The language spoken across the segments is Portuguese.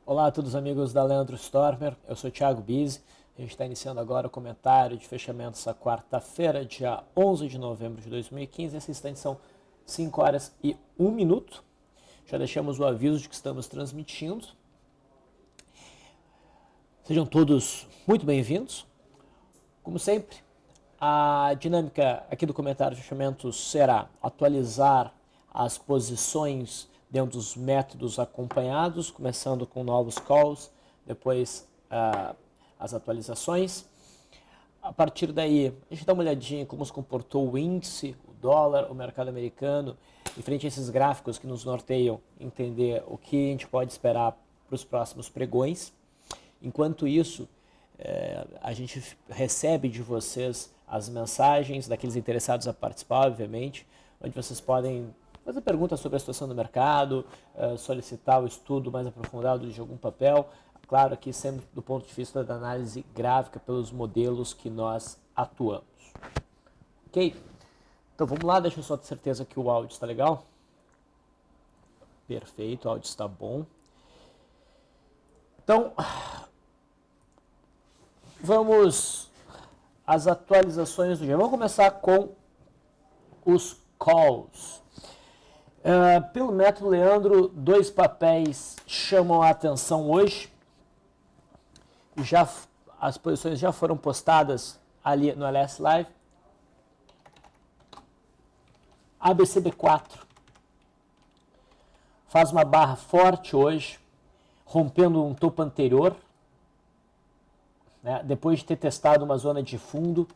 Olá a todos os amigos da Leandro Stormer, eu sou o Thiago Bizzi. A gente está iniciando agora o comentário de fechamento essa quarta-feira, dia 11 de novembro de 2015. Esse instante são 5 horas e 1 minuto. Já deixamos o aviso de que estamos transmitindo. Sejam todos muito bem-vindos. Como sempre, a dinâmica aqui do comentário de fechamento será atualizar as posições dentro dos métodos acompanhados, começando com novos calls, depois as atualizações. A partir daí, a gente dá uma olhadinha em como se comportou o índice, o dólar, o mercado americano, em frente a esses gráficos que nos norteiam, entender o que a gente pode esperar para os próximos pregões. Enquanto isso, a gente recebe de vocês as mensagens daqueles interessados a participar, obviamente, onde vocês podem fazer perguntas sobre a situação do mercado, solicitar o estudo mais aprofundado de algum papel. Claro, aqui sempre do ponto de vista da análise gráfica pelos modelos que nós atuamos. Ok? Então vamos lá, deixa eu só ter certeza que o áudio está legal. Perfeito, o áudio está bom. Então, vamos às atualizações do dia. Vamos começar com os calls. Pelo método Leandro, dois papéis chamam a atenção hoje. As posições já foram postadas ali no LS Live. ABCB4 faz uma barra forte hoje, rompendo um topo anterior, né? Depois de ter testado uma zona de fundo.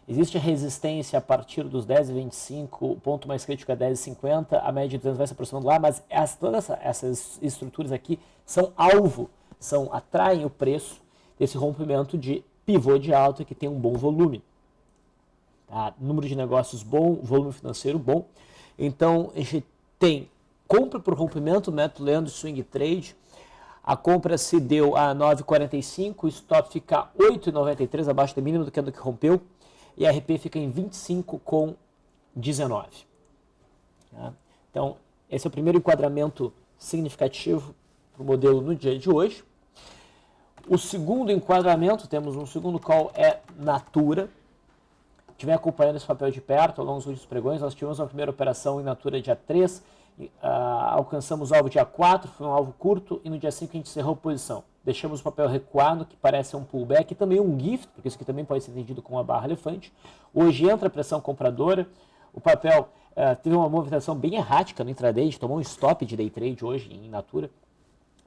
Existe resistência a partir dos 10,25, o ponto mais crítico é 10,50, a média de 200 vai se aproximando lá, mas todas essas estruturas aqui são alvo, atraem o preço desse rompimento de pivô de alta que tem um bom volume. Tá? Número de negócios bom, volume financeiro bom. Então, a gente tem compra por rompimento, método Leandro Swing Trade. A compra se deu a 9,45, o stop fica 8,93, abaixo da mínima do que rompeu. E a RP fica em 25,19. Tá? Então, esse é o primeiro enquadramento significativo para o modelo no dia de hoje. O segundo enquadramento, temos um segundo call, é Natura. Estiver acompanhando esse papel de perto ao longo dos últimos pregões, nós tivemos uma primeira operação em Natura dia 3, alcançamos o alvo dia 4, foi um alvo curto, e no dia 5 a gente encerrou a posição. Deixamos o papel recuar no que parece um pullback e também um gift, porque isso aqui também pode ser entendido como uma barra elefante. Hoje entra a pressão compradora, o papel teve uma movimentação bem errática no intraday, a gente tomou um stop de day trade hoje em Natura,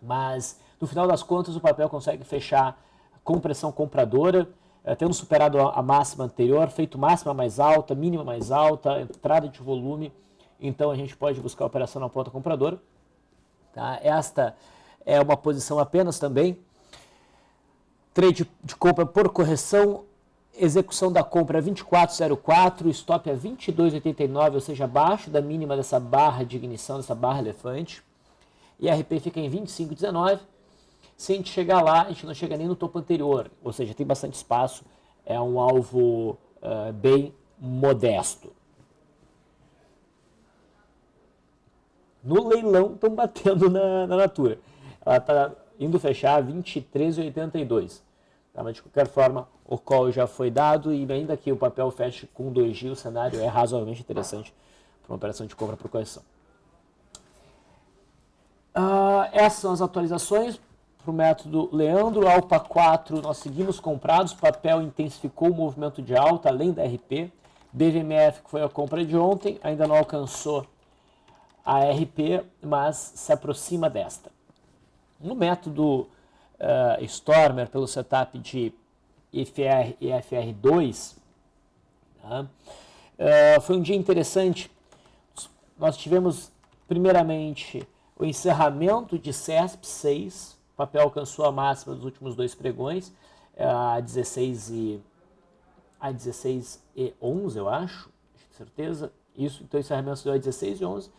mas no final das contas o papel consegue fechar com pressão compradora, tendo superado a máxima anterior, feito máxima mais alta, mínima mais alta, entrada de volume, então a gente pode buscar a operação na ponta compradora. Tá? Esta é uma posição apenas também. Trade de compra por correção, execução da compra é 24,04, stop é 22,89, ou seja, abaixo da mínima dessa barra de ignição, dessa barra elefante. E a RP fica em 25,19. Se a gente chegar lá, a gente não chega nem no topo anterior, ou seja, tem bastante espaço, é um alvo bem modesto. No leilão, estão batendo na Natura. Ela está indo fechar 23,82. Tá? Mas de qualquer forma, o call já foi dado e ainda que o papel feche com 2G, o cenário é razoavelmente interessante para uma operação de compra por correção. Essas são as atualizações para o método Leandro. Alpa 4, nós seguimos comprados, o papel intensificou o movimento de alta, além da RP. BVMF, que foi a compra de ontem, ainda não alcançou a RP, mas se aproxima desta. No método Stormer, pelo setup de IFR e FR2, tá? Foi um dia interessante. Nós tivemos, primeiramente, o encerramento de CESP 6, o papel alcançou a máxima dos últimos dois pregões, a 16 e 11, eu acho, de certeza. Isso, então o encerramento deu a 16 e 11.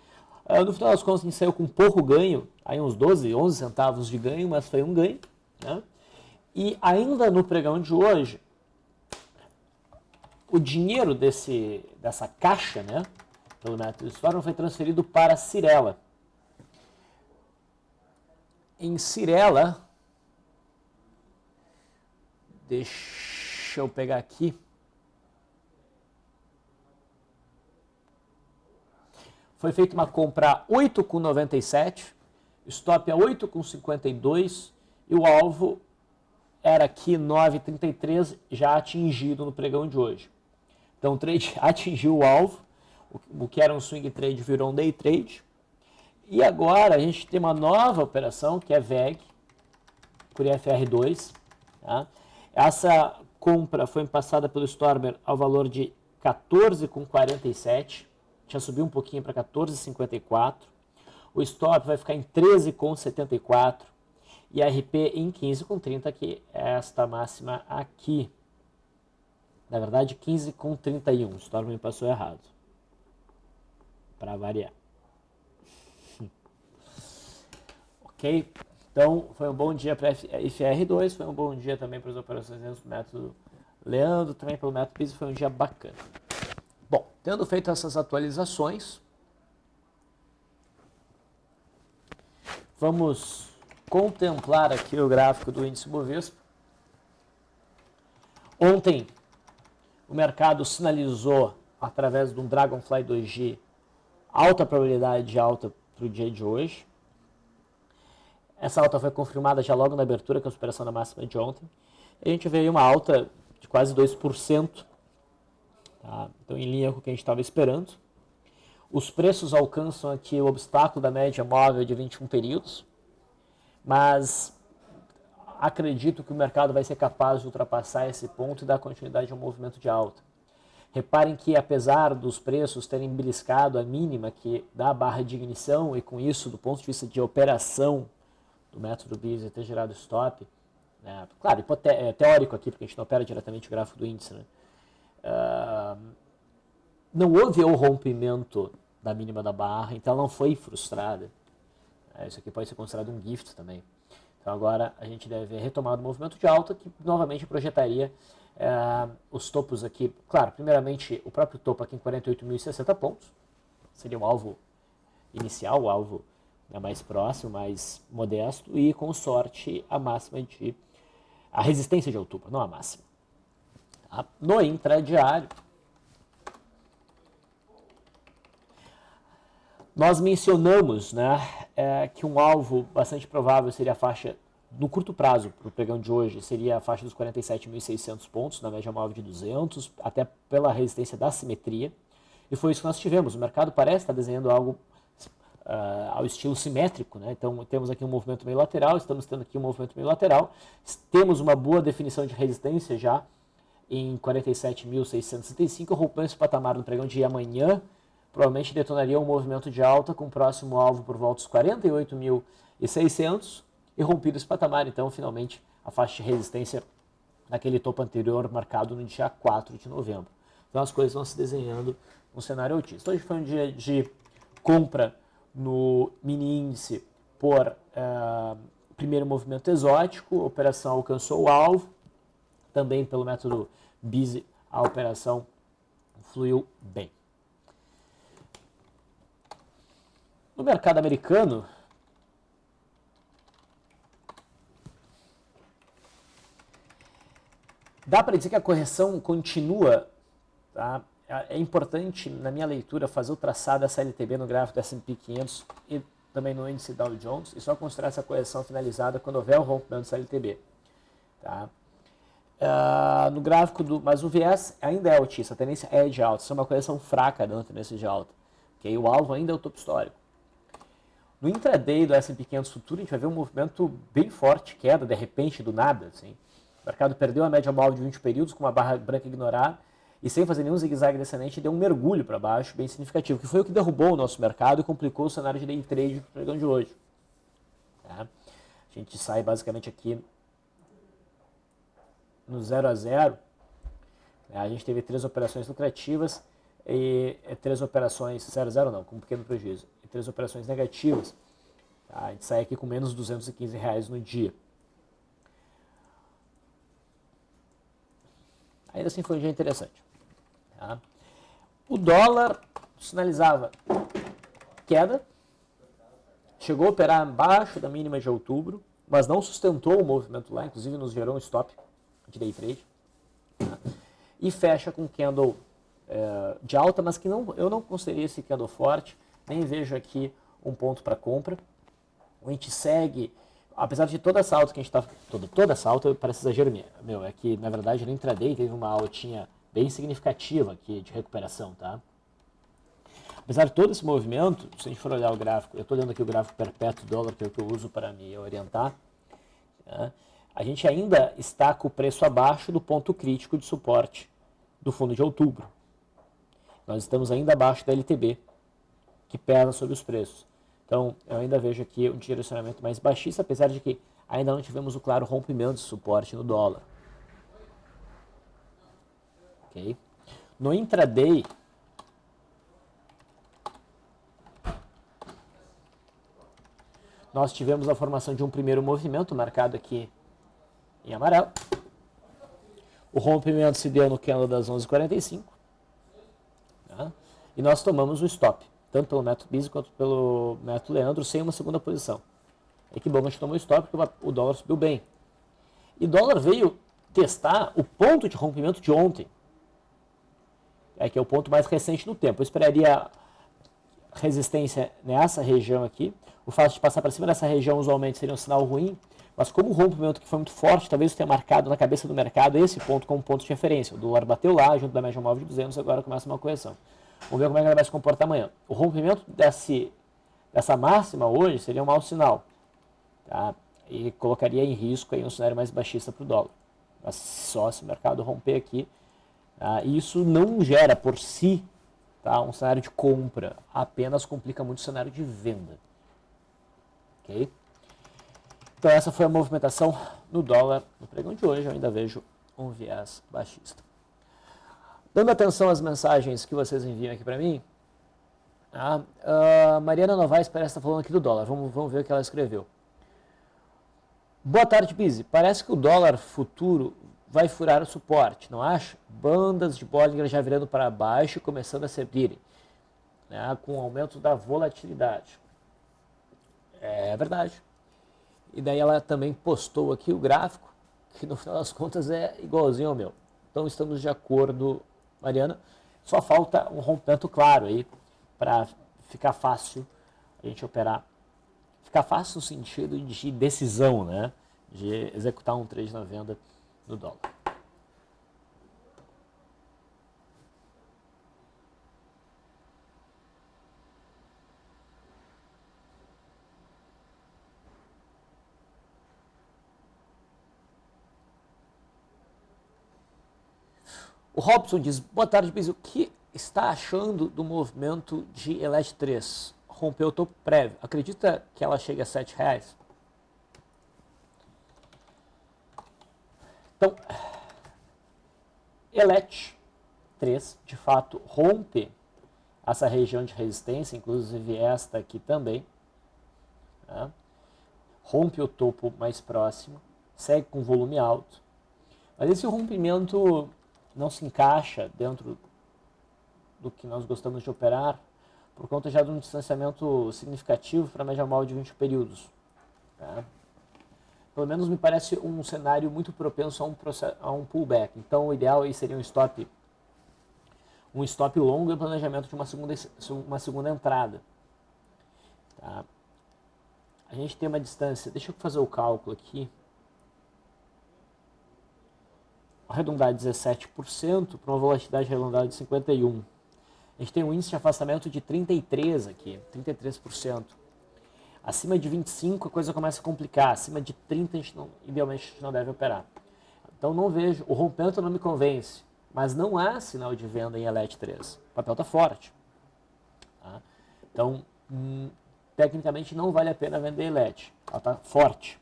No final das contas, a gente saiu com pouco ganho, aí uns 12, 11 centavos de ganho, mas foi um ganho. Né? E ainda no pregão de hoje, o dinheiro dessa caixa, né, pelo método Stormer, foi transferido para a Cirela. Em Cirela, deixa eu pegar aqui. Foi feita uma compra a 8,97, stop a 8,52 e o alvo era aqui 9,33, já atingido no pregão de hoje. Então o trade atingiu o alvo, o que era um swing trade virou um day trade. E agora a gente tem uma nova operação, que é VEG, por IFR2. Tá? Essa compra foi passada pelo Stormer ao valor de 14,47. Já subiu um pouquinho para 14,54. O stop vai ficar em 13,74. E a RP em 15,30, que é esta máxima aqui. Na verdade, 15,31. O Stormer me passou errado. Para variar. Ok? Então, foi um bom dia para IFR2, foi um bom dia também para as operações dentro do método Leandro, também pelo método PIS, foi um dia bacana. Bom, tendo feito essas atualizações, vamos contemplar aqui o gráfico do índice Bovespa. Ontem, o mercado sinalizou, através de um Dragonfly 2G, alta probabilidade de alta para o dia de hoje. Essa alta foi confirmada já logo na abertura, com a superação da máxima de ontem. E a gente vê aí uma alta de quase 2%. Tá? Então, em linha com o que a gente estava esperando. Os preços alcançam aqui o obstáculo da média móvel de 21 períodos. Mas acredito que o mercado vai ser capaz de ultrapassar esse ponto e dar continuidade ao movimento de alta. Reparem que, apesar dos preços terem beliscado a mínima que dá a barra de ignição, e com isso, do ponto de vista de operação do método BIS ter gerado stop, né? Claro, é teórico aqui, porque a gente não opera diretamente o gráfico do índice, né? Não houve o rompimento da mínima da barra, então ela não foi frustrada. Isso aqui pode ser considerado um gift também. Então agora a gente deve ver retomado o movimento de alta, que novamente projetaria os topos aqui. Claro, primeiramente o próprio topo aqui em 48.060 pontos, seria o alvo inicial, o alvo mais próximo, mais modesto, e com sorte a máxima a resistência de outubro, não a máxima. Tá? No intradiário, nós mencionamos, né, que um alvo bastante provável seria a faixa, no curto prazo, para o pregão de hoje, seria a faixa dos 47.600 pontos, na média móvel de 200, até pela resistência da simetria, e foi isso que nós tivemos. O mercado parece estar desenhando algo ao estilo simétrico, né? Então temos aqui um movimento meio lateral, estamos tendo aqui um movimento meio lateral, temos uma boa definição de resistência já em 47.665, rompendo esse patamar no pregão de amanhã, provavelmente detonaria um movimento de alta com o próximo alvo por volta dos 48.600 e rompido esse patamar, então finalmente a faixa de resistência naquele topo anterior marcado no dia 4 de novembro. Então as coisas vão se desenhando no cenário altista. Hoje foi um dia de compra no mini índice por primeiro movimento exótico, a operação alcançou o alvo, também pelo método BIS a operação fluiu bem. No mercado americano, dá para dizer que a correção continua, tá? É importante, na minha leitura, fazer o traçado dessa LTB no gráfico do S&P 500 e também no índice Dow Jones, e só considerar essa correção finalizada quando houver o rompimento dessa LTB. Tá? No gráfico mas o viés ainda é altista, a tendência é de alta, isso é uma correção fraca da tendência de alta. Okay? O alvo ainda é o topo histórico. No intraday do S&P 500 futuro, a gente vai ver um movimento bem forte, queda de repente, do nada. Assim. O mercado perdeu a média móvel de 20 períodos com uma barra branca ignorada, e sem fazer nenhum zigue-zague descendente, deu um mergulho para baixo bem significativo, que foi o que derrubou o nosso mercado e complicou o cenário de day trade para o pregão de hoje. Tá? A gente sai basicamente aqui no 0 a 0. A gente teve 3 operações lucrativas e 3 operações 0 a 0 não, com um pequeno prejuízo, e 3 operações negativas. Tá? A gente sai aqui com menos de R$215 no dia. Ainda assim foi um dia interessante. Tá? O dólar sinalizava queda, chegou a operar abaixo da mínima de outubro, mas não sustentou o movimento lá, inclusive nos gerou um stop de day trade. Tá? E fecha com candle de alta, mas que eu não consideraria esse candle forte, nem vejo aqui um ponto para compra. A gente segue, apesar de toda essa alta que a gente está, toda essa alta parece exagero meu, é que na verdade no intraday teve uma altinha bem significativa aqui de recuperação, tá? Apesar de todo esse movimento, se a gente for olhar o gráfico, eu estou olhando aqui o gráfico perpétuo dólar, que é o que eu uso para me orientar, tá? A gente ainda está com o preço abaixo do ponto crítico de suporte do fundo de outubro. Nós estamos ainda abaixo da LTB, que pesa sobre os preços. Então, eu ainda vejo aqui um direcionamento mais baixista, apesar de que ainda não tivemos o claro rompimento de suporte no dólar. Okay? No intraday, nós tivemos a formação de um primeiro movimento, marcado aqui em amarelo. O rompimento se deu no candle das 11h45. Tá? E nós tomamos o stop, tanto pelo método Busy quanto pelo método Leandro, sem uma segunda posição. E que bom que a gente tomou o stop, porque o dólar subiu bem. E o dólar veio testar o ponto de rompimento de ontem, que é o ponto mais recente no tempo. Eu esperaria resistência nessa região aqui. O fato de passar para cima dessa região usualmente seria um sinal ruim, mas como o rompimento que foi muito forte, talvez tenha marcado na cabeça do mercado esse ponto como ponto de referência. O dólar bateu lá, junto da média móvel de 200, agora começa uma correção. Vamos ver como é que ela vai se comportar amanhã. O rompimento dessa máxima hoje seria um mau sinal, tá? E colocaria em risco aí um cenário mais baixista para o dólar. Mas só se o mercado romper aqui, tá? Isso não gera por si, tá, um cenário de compra, apenas complica muito o cenário de venda. Ok? Então essa foi a movimentação no dólar no pregão de hoje. Eu ainda vejo um viés baixista. Dando atenção às mensagens que vocês enviam aqui para mim, a Mariana Novaes parece estar falando aqui do dólar. Vamos ver o que ela escreveu. Boa tarde, Busy. Parece que o dólar futuro vai furar o suporte, não acha? Bandas de Bollinger já virando para baixo e começando a se abrirem, né, com o aumento da volatilidade. É verdade. E daí ela também postou aqui o gráfico, que no final das contas é igualzinho ao meu. Então estamos de acordo, Mariana. Só falta um rompimento claro aí para ficar fácil a gente operar. Ficar fácil no sentido de decisão, né? De executar um trade na venda do dólar. O Robson diz, boa tarde, Bis, o que está achando do movimento de Elet 3? Rompeu o topo prévio. Acredita que ela chegue a R$7? Então, Elet 3, de fato, rompe essa região de resistência, inclusive esta aqui também. Tá? Rompe o topo mais próximo, segue com volume alto. Mas esse rompimento não se encaixa dentro do que nós gostamos de operar, por conta já de um distanciamento significativo para a média móvel de 20 períodos. Tá? Pelo menos me parece um cenário muito propenso a um pullback. Então o ideal aí seria um stop longo e planejamento de uma segunda entrada. Tá? A gente tem uma distância, deixa eu fazer o cálculo aqui, arredondar 17% para uma volatilidade arredondada de 51%. A gente tem um índice de afastamento de 33% aqui, 33%. Acima de 25% a coisa começa a complicar, acima de 30% idealmente a gente não deve operar. Então não vejo, o rompimento não me convence, mas não há sinal de venda em Elet 3. O papel está forte. Tá? Então, tecnicamente não vale a pena vender Elet, ela está forte.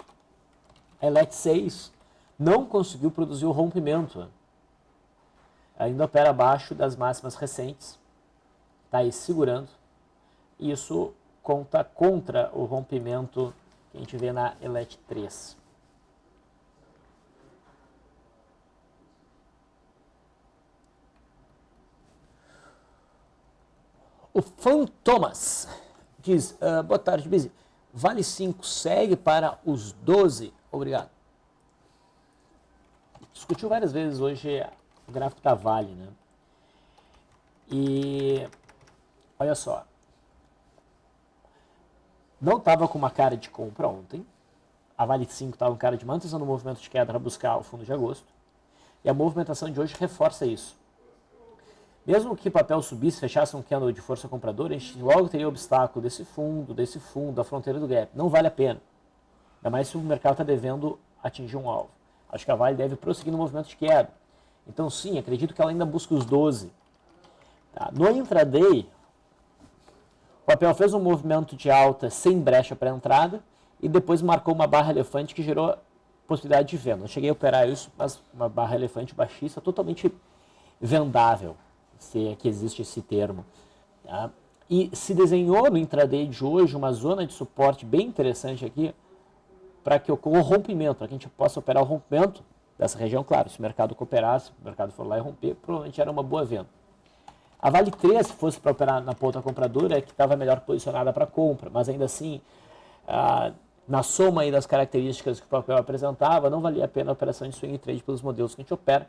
A Elet 6 não conseguiu produzir o rompimento. Ainda opera abaixo das máximas recentes. Está aí segurando. Isso conta contra o rompimento que a gente vê na Elet 3. O Fantomas diz, boa tarde, Busy. Vale 5 segue para os 12. Obrigado. Discutiu várias vezes hoje o gráfico da Vale, né? E olha só. Não estava com uma cara de compra ontem. A Vale 5 estava com cara de manutenção no movimento de queda para buscar o fundo de agosto. E a movimentação de hoje reforça isso. Mesmo que o papel subisse, fechasse um candle de força compradora, a gente logo teria obstáculo desse fundo, da fronteira do gap. Não vale a pena. Ainda mais se o mercado está devendo atingir um alvo. Acho que a Vale deve prosseguir no movimento de queda. Então sim, acredito que ela ainda busca os 12. Tá? No intraday, o papel fez um movimento de alta sem brecha para entrada e depois marcou uma barra elefante que gerou possibilidade de venda. Não cheguei a operar isso, mas uma barra elefante baixista totalmente vendável, se é que existe esse termo. Tá? E se desenhou no intraday de hoje uma zona de suporte bem interessante aqui para que ocorra o rompimento, para que a gente possa operar o rompimento dessa região. Claro, se o mercado cooperasse, se o mercado for lá e romper, provavelmente era uma boa venda. A Vale 3, se fosse para operar na ponta compradora, é que estava melhor posicionada para compra, mas ainda assim, na soma aí das características que o papel apresentava, não valia a pena a operação de swing trade pelos modelos que a gente opera,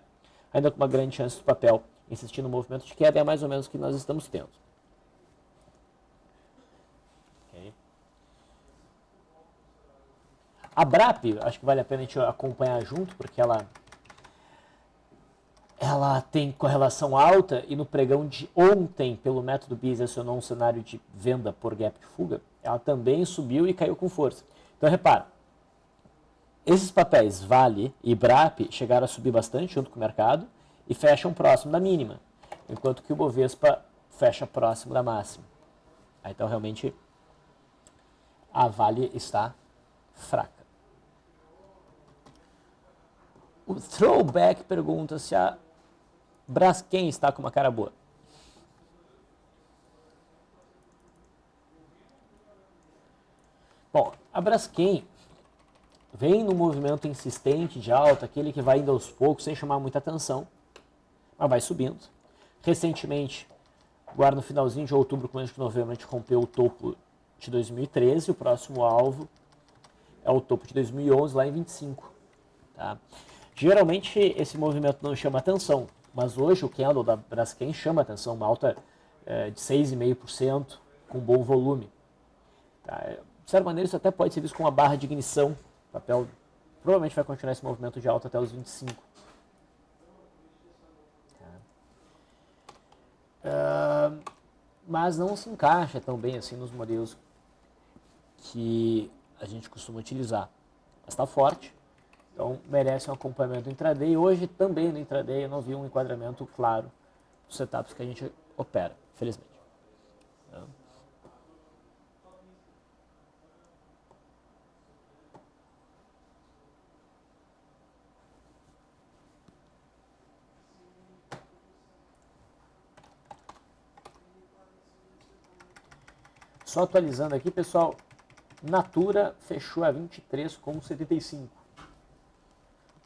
ainda com uma grande chance do papel insistir no movimento de queda, é mais ou menos o que nós estamos tendo. Okay. A BRAP, acho que vale a pena a gente acompanhar junto, porque ela tem correlação alta e no pregão de ontem, pelo método BIS, acionou um cenário de venda por gap de fuga, ela também subiu e caiu com força. Então, repara, esses papéis Vale e BRAP chegaram a subir bastante junto com o mercado e fecham próximo da mínima, enquanto que o Bovespa fecha próximo da máxima. Então, realmente, a Vale está fraca. O Throwback pergunta se a Braskem está com uma cara boa. Bom, a Braskem vem no movimento insistente de alta, aquele que vai indo aos poucos, sem chamar muita atenção, mas vai subindo. Recentemente, agora no finalzinho de outubro, começo de novembro, a gente rompeu o topo de 2013, o próximo alvo é o topo de 2011, lá em 25. Tá? Geralmente, esse movimento não chama atenção, mas hoje o candle da Braskem chama atenção, uma alta de 6,5%, com bom volume. Tá? De certa maneira, isso até pode ser visto como uma barra de ignição. O papel provavelmente vai continuar esse movimento de alta até os 25. Tá? Mas não se encaixa tão bem assim nos modelos que a gente costuma utilizar. Mas está forte. Então, merece um acompanhamento intraday. Hoje, também no intraday, eu não vi um enquadramento claro dos setups que a gente opera, felizmente. Só atualizando aqui, pessoal, Natura fechou a 23,75.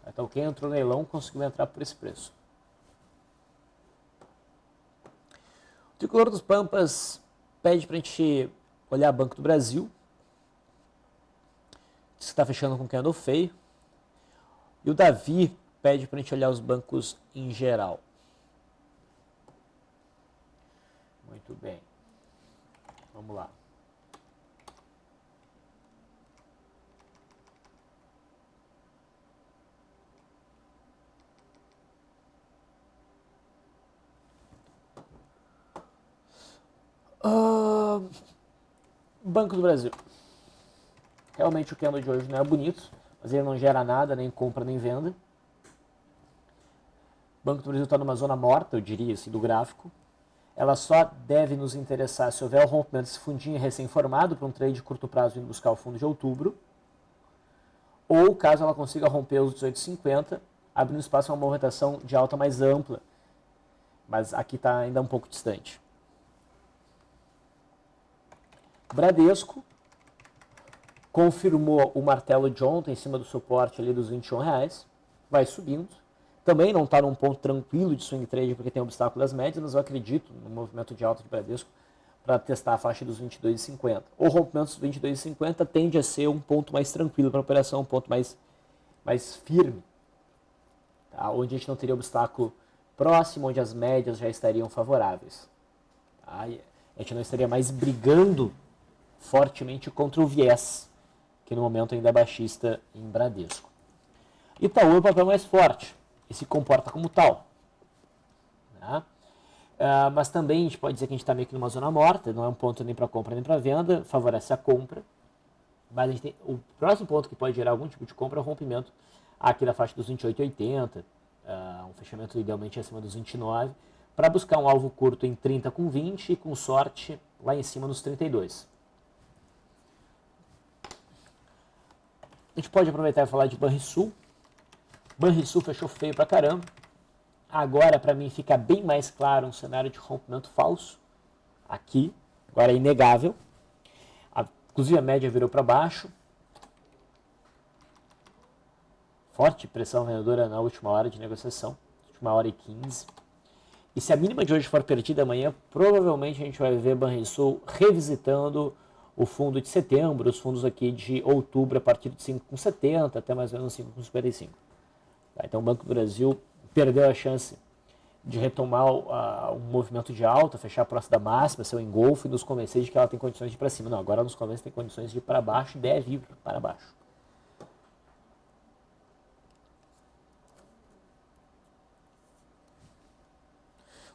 Então, quem entrou no leilão conseguiu entrar por esse preço. O Tricolor dos Pampas pede para a gente olhar Banco do Brasil. Diz que está fechando com candle feio. E o Davi pede para a gente olhar os bancos em geral. Muito bem. Vamos lá. Banco do Brasil. Realmente o candle de hoje não é bonito, mas ele não gera nada, nem compra nem venda. Banco do Brasil está numa zona morta, eu diria assim, do gráfico. Ela só deve nos interessar se houver o rompimento desse fundinho recém-formado para um trade de curto prazo indo buscar o fundo de outubro, ou caso ela consiga romper os 18,50, abrindo espaço para uma movimentação de alta mais ampla, mas aqui está ainda um pouco distante. Bradesco confirmou o martelo de ontem em cima do suporte ali dos R$21, vai subindo. Também não está num ponto tranquilo de swing trade porque tem obstáculo das médias, mas eu acredito no movimento de alta de Bradesco para testar a faixa dos 22,50. O rompimento dos 22,50 tende a ser um ponto mais tranquilo para a operação, um ponto mais firme, tá? Onde a gente não teria obstáculo próximo, onde as médias já estariam favoráveis. Tá? A gente não estaria mais brigando fortemente contra o viés, que no momento ainda é baixista em Bradesco. Itaú é o papel mais forte e se comporta como tal. Tá? Mas também a gente pode dizer que a gente está meio que numa zona morta, não é um ponto nem para compra nem para venda, favorece a compra. Mas a gente tem, o próximo ponto que pode gerar algum tipo de compra é o rompimento aqui da faixa dos 28,80, um fechamento idealmente acima dos 29, para buscar um alvo curto em 30,20 e com sorte lá em cima nos 32. A gente pode aproveitar e falar de Banrisul. Banrisul fechou feio pra caramba. Agora, para mim, fica bem mais claro um cenário de rompimento falso. Aqui, agora é inegável. Inclusive a média virou para baixo. Forte pressão vendedora na última hora de negociação, última hora e 15. E se a mínima de hoje for perdida amanhã, provavelmente a gente vai ver Banrisul revisitando o fundo de setembro, os fundos aqui de outubro a partir de 5,70 até mais ou menos 5,55. Tá? Então o Banco do Brasil perdeu a chance de retomar um movimento de alta, fechar próximo da máxima, seu engolfo e nos convencer de que ela tem condições de ir para cima. Não, agora nos convence que tem condições de ir para baixo e deve ir para baixo.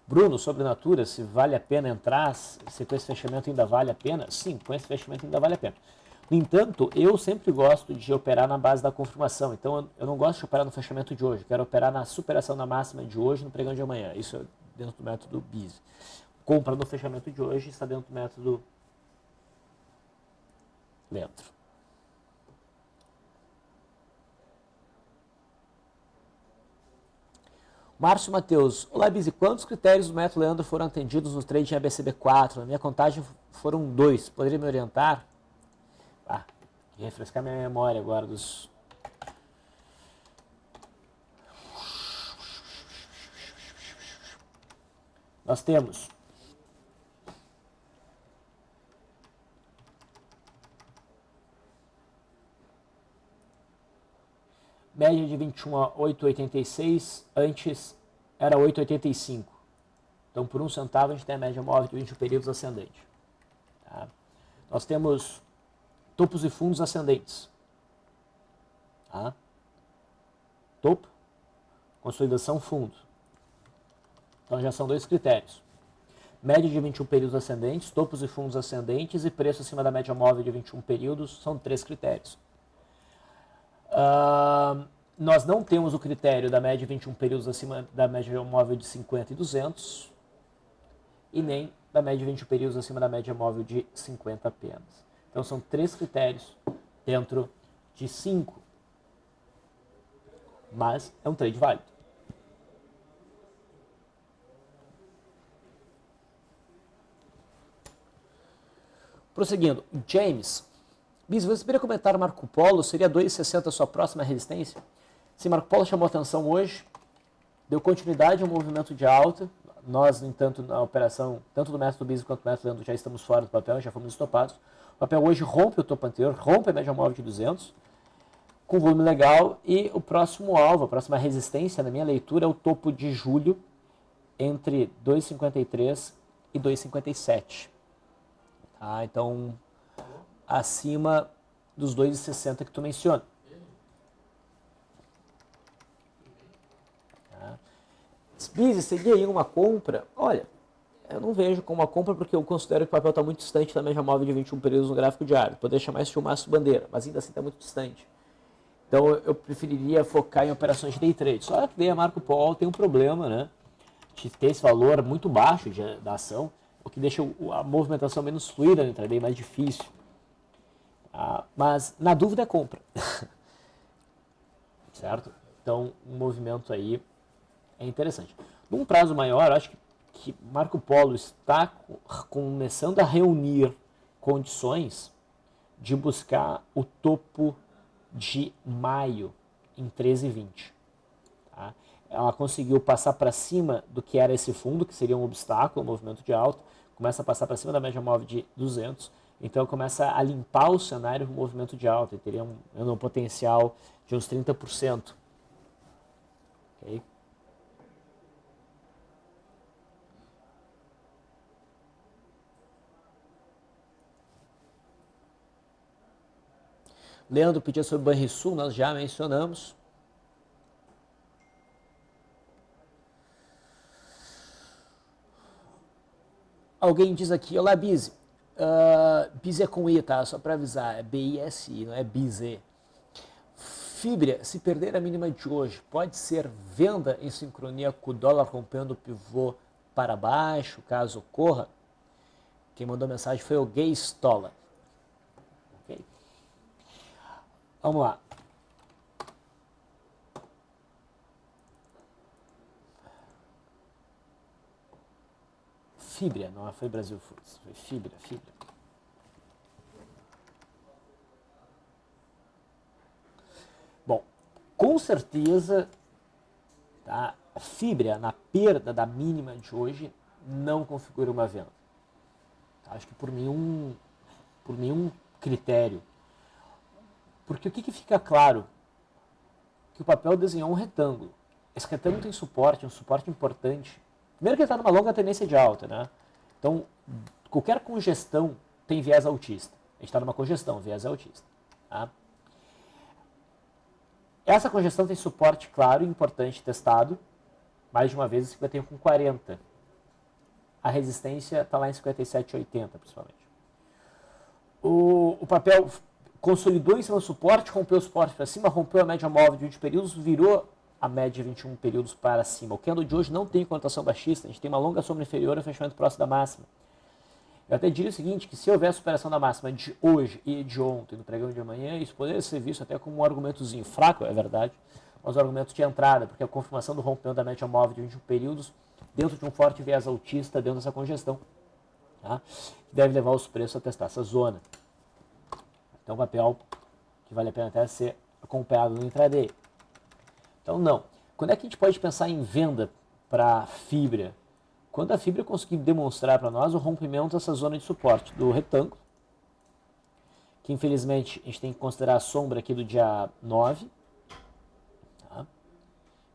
Bruno, sobre Natura, se vale a pena entrar, se com esse fechamento ainda vale a pena? Sim, com esse fechamento ainda vale a pena. No entanto, eu sempre gosto de operar na base da confirmação. Então, eu não gosto de operar no fechamento de hoje. Quero operar na superação da máxima de hoje no pregão de amanhã. Isso é dentro do método BIS. Compra no fechamento de hoje está dentro do método Leandro. Márcio Matheus. Olá, Bizi. Quantos critérios do método Leandro foram atendidos no trade em ABCB4? Na minha contagem foram 2. Poderia me orientar? Refrescar minha memória agora dos... Nós temos média de 21 a 8,86, antes era 8,85. Então, por 1 centavo, a gente tem a média móvel de 21 períodos ascendente. Tá? Nós temos topos e fundos ascendentes. Tá? Topo, consolidação, fundo. Então, já são 2 critérios. Média de 21 períodos ascendentes, topos e fundos ascendentes e preço acima da média móvel de 21 períodos são 3 critérios. Nós não temos o critério da média de 21 períodos acima da média móvel de 50 e 200 e nem da média de 21 períodos acima da média móvel de 50 apenas. Então são 3 critérios dentro de 5, mas é um trade válido. Prosseguindo, James. Bis, você poderia comentar Marco Polo? Seria 2,60 a sua próxima resistência? Sim, Marco Polo chamou atenção hoje, deu continuidade ao movimento de alta. Nós, no entanto, na operação, tanto do método Bis quanto do método Leandro, já estamos fora do papel, já fomos estopados. O papel hoje rompe o topo anterior, rompe a média móvel de 200, com volume legal, e o próximo alvo, a próxima resistência, na minha leitura, é o topo de julho, entre 2,53 e 2,57. Tá? Então, acima dos 2,60 que tu menciona. Tá? Biz, seria aí uma compra? Olha, eu não vejo como uma compra porque eu considero que o papel está muito distante da média móvel de 21 períodos no gráfico diário. Poderia chamar isso de um maço bandeira, mas ainda assim está muito distante. Então eu preferiria focar em operações de day trade. Só que daí a Marco Polo tem um problema, né? De ter esse valor muito baixo da ação, o que deixa a movimentação menos fluida no intraday, mais difícil. Mas na dúvida é compra. Certo? Então um movimento aí é interessante. Num prazo maior, eu acho que Marco Polo está começando a reunir condições de buscar o topo de maio em 13,20. Tá? Ela conseguiu passar para cima do que era esse fundo, que seria um obstáculo, um movimento de alta, começa a passar para cima da média móvel de 200, então começa a limpar o cenário do movimento de alta, e teria um potencial de uns 30%. Okay? Leandro pedia sobre o Banrisul, nós já mencionamos. Alguém diz aqui, olá Bize. Bize é com I, tá? Só para avisar, é B-I-S-I, não é Bize. Fibra, se perder a mínima de hoje, pode ser venda em sincronia com o dólar rompendo o pivô para baixo, caso ocorra? Quem mandou mensagem foi o Gay Stola. Okay? Vamos lá. Fibra, não foi Brasil Foods, foi Fibra. Bom, com certeza, tá, a Fibra, na perda da mínima de hoje, não configura uma venda. Tá, acho que por nenhum critério. Porque o que fica claro? Que o papel desenhou um retângulo. Esse retângulo tem suporte, um suporte importante. Primeiro que ele está numa longa tendência de alta, né? Então, qualquer congestão tem viés altista. A gente está numa congestão, viés altista. Tá? Essa congestão tem suporte claro e importante testado, mais de uma vez em 51,40. A resistência está lá em 57,80, principalmente. O papel consolidou em cima do suporte, rompeu o suporte para cima, rompeu a média móvel de 20 períodos, virou a média de 21 períodos para cima. O candle de hoje não tem cotação baixista, a gente tem uma longa sombra inferior ao fechamento próximo da máxima. Eu até diria o seguinte, que se houver superação da máxima de hoje e de ontem no pregão de amanhã, isso poderia ser visto até como um argumentozinho fraco, é verdade, mas um argumento de entrada, porque a confirmação do rompimento da média móvel de 21 períodos dentro de um forte viés altista, dentro dessa congestão, tá? Que deve levar os preços a testar essa zona. Então, um papel que vale a pena até ser acompanhado no intraday. Então, não. Quando é que a gente pode pensar em venda para Fibra? Quando a Fibra conseguir demonstrar para nós o rompimento dessa zona de suporte do retângulo, que infelizmente a gente tem que considerar a sombra aqui do dia 9, tá?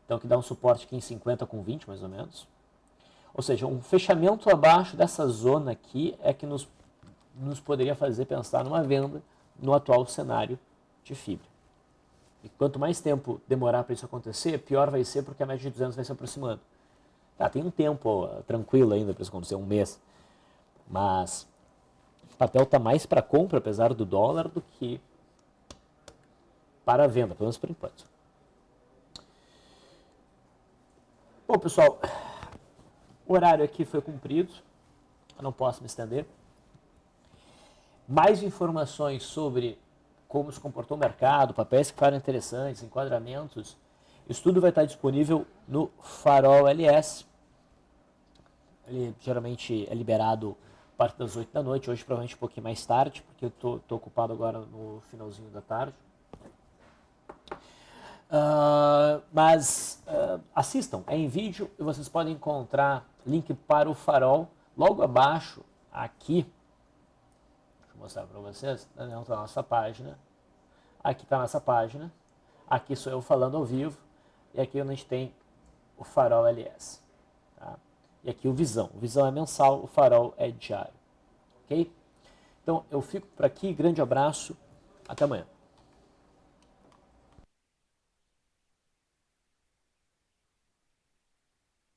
Então que dá um suporte aqui em 50,20 mais ou menos. Ou seja, um fechamento abaixo dessa zona aqui é que nos poderia fazer pensar numa venda no atual cenário de Fibra. E quanto mais tempo demorar para isso acontecer, pior vai ser, porque a média de 200 vai se aproximando. Tá, tem um tempo tranquilo ainda para isso acontecer, um mês. Mas o papel está mais para compra, apesar do dólar, do que para venda, pelo menos por enquanto. Bom, pessoal, o horário aqui foi cumprido. Eu não posso me estender. Mais informações sobre como se comportou o mercado, papéis que ficaram interessantes, enquadramentos, isso tudo vai estar disponível no Farol LS. Ele geralmente é liberado a partir das 8 da noite, hoje provavelmente um pouquinho mais tarde, porque eu estou ocupado agora no finalzinho da tarde. Mas assistam, é em vídeo e vocês podem encontrar link para o Farol logo abaixo, aqui. Deixa eu mostrar para vocês, não está na nossa página. Aqui está a nossa página, aqui sou eu falando ao vivo, e aqui a gente tem o Farol LS. Tá? E aqui o Visão. O Visão é mensal, o Farol é diário. Ok? Então eu fico por aqui, grande abraço, até amanhã.